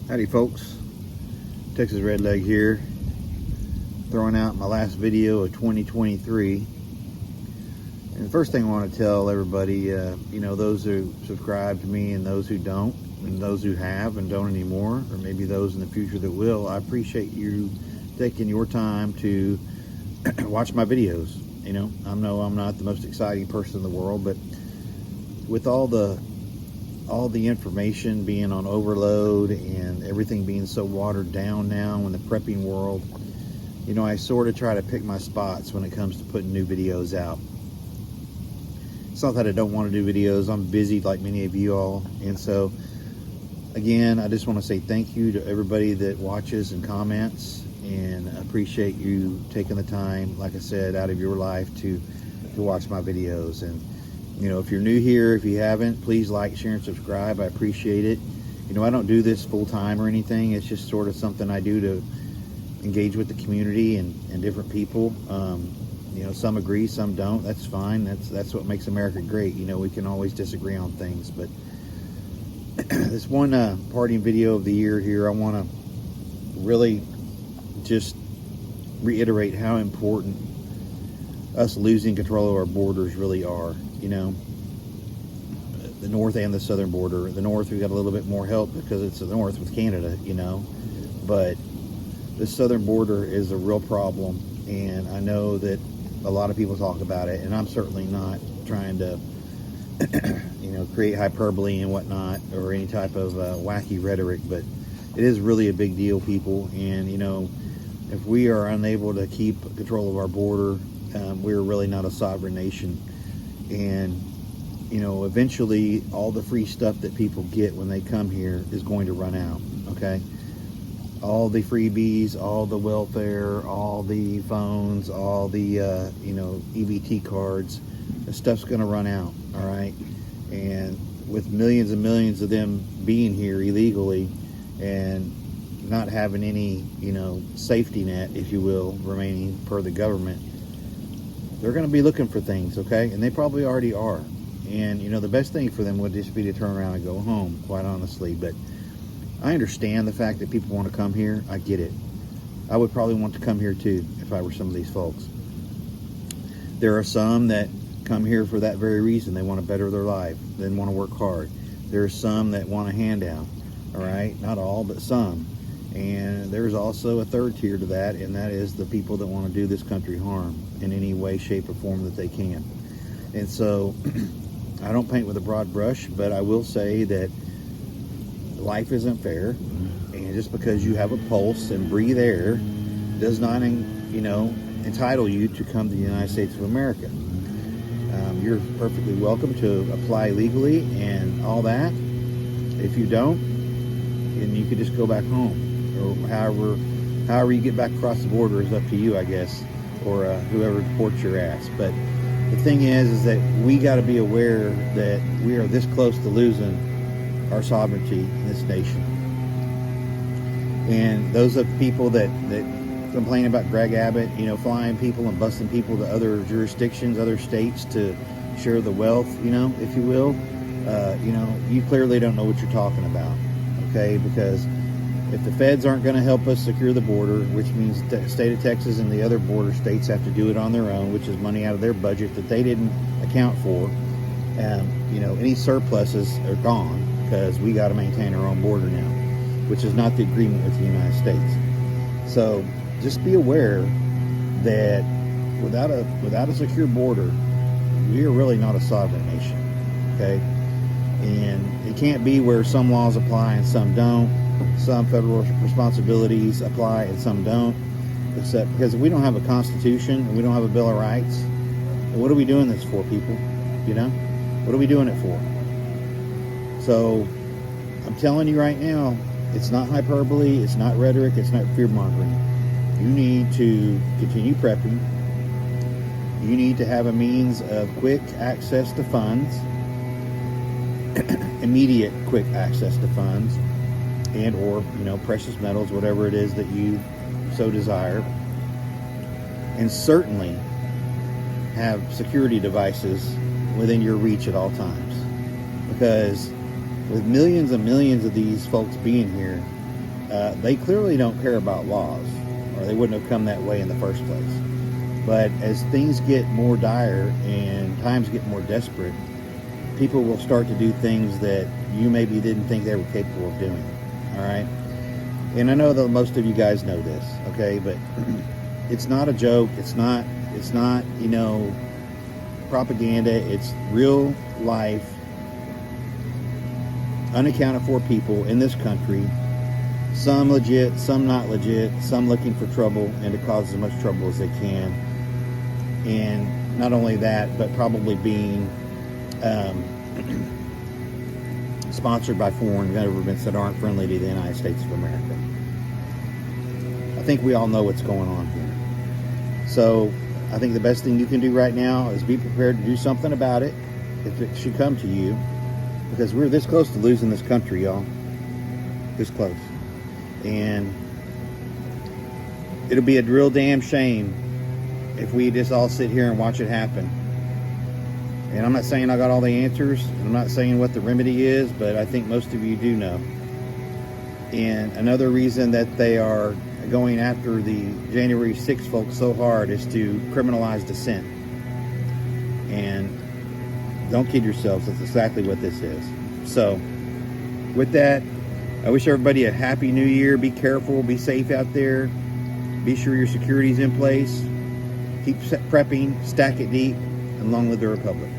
Howdy folks, Texas Redleg here, throwing out my last video of 2023. And the first thing I want to tell everybody, those who subscribe to me and those who don't, and those who have and don't anymore, or maybe those in the future that will, I appreciate you taking your time to watch my videos. I know I'm not the most exciting person in the world, but with all the information being on overload and everything being so watered down now in the prepping world, I sort of try to pick my spots when it comes to putting new videos out. It's not that I don't want to do videos. I'm busy like many of you all. And so, again, I just want to say thank you to everybody that watches and comments, and appreciate you taking the time, like I said, out of your life to watch my videos. And if you're new here, if you haven't, please like, share, and subscribe. I appreciate it. I don't do this full time or anything. It's just sort of something I do to engage with the community and different people. Some agree, some don't. That's fine. That's what makes America great. We can always disagree on things. But this one parting video of the year here, I want to really just reiterate how important us losing control of our borders really are. The north and the southern border. The north, we got a little bit more help because it's the north with Canada, but the southern border is a real problem, and I know that a lot of people talk about it, and I'm certainly not trying to create hyperbole and whatnot, or any type of wacky rhetoric, but it is really a big deal, people. And if we are unable to keep control of our border, we're really not a sovereign nation. And eventually all the free stuff that people get when they come here is going to run out. Okay, all the freebies, all the welfare, all the phones, all the EBT cards, the stuff's going to run out. All right, and with millions and millions of them being here illegally and not having any safety net, if you will, remaining per the government, they're going to be looking for things. Okay, and they probably already are. And the best thing for them would just be to turn around and go home, quite honestly. But I understand the fact that people want to come here. I get it. I would probably want to come here too if I were some of these folks. There are some that come here for that very reason. They want to better their life. They want to work hard. There are some that want a handout. All right, not all, but some. And there's also a third tier to that, and that is the people that want to do this country harm in any way, shape, or form that they can. And so I don't paint with a broad brush, but I will say that life isn't fair, and just because you have a pulse and breathe air does not, entitle you to come to the United States of America. You're perfectly welcome to apply legally and all that. If you don't, then you could just go back home, or however you get back across the border is up to you, I guess, or whoever deports your ass. But the thing is that we got to be aware that we are this close to losing our sovereignty in this nation. And those of people that complain about Greg Abbott, flying people and busting people to other jurisdictions, other states to share the wealth, if you will, you clearly don't know what you're talking about. Okay, because if the feds aren't going to help us secure the border, which means the state of Texas and the other border states have to do it on their own, which is money out of their budget that they didn't account for, any surpluses are gone because we got to maintain our own border now, which is not the agreement with the United States. So just be aware that without a secure border, we are really not a sovereign nation. Okay, and it can't be where some laws apply and some don't. Some federal responsibilities apply and some don't, except because if we don't have a constitution and we don't have a Bill of Rights, what are we doing this for, people? What are we doing it for? So I'm telling you right now, it's not hyperbole, it's not rhetoric, it's not fear-mongering. You need to continue prepping. You need to have a means of quick access to funds, immediate quick access to funds, and or precious metals, whatever it is that you so desire. And certainly have security devices within your reach at all times, because with millions and millions of these folks being here, they clearly don't care about laws, or they wouldn't have come that way in the first place. But as things get more dire and times get more desperate, people will start to do things that you maybe didn't think they were capable of doing. All right? And I know that most of you guys know this, okay? But it's not a joke. It's not, propaganda. It's real life, unaccounted for people in this country. Some legit, some not legit, some looking for trouble and to cause as much trouble as they can. And not only that, but probably being sponsored by foreign governments that aren't friendly to the United States of America. I think we all know what's going on here. So I think the best thing you can do right now is be prepared to do something about it if it should come to you, because we're this close to losing this country, y'all. This close. And it'll be a real damn shame if we just all sit here and watch it happen. And I'm not saying I got all the answers. I'm not saying what the remedy is, but I think most of you do know. And another reason that they are going after the January 6th folks so hard is to criminalize dissent. And don't kid yourselves, that's exactly what this is. So, with that, I wish everybody a happy new year. Be careful, be safe out there. Be sure your security's in place. Keep prepping, stack it deep, and long live the Republic.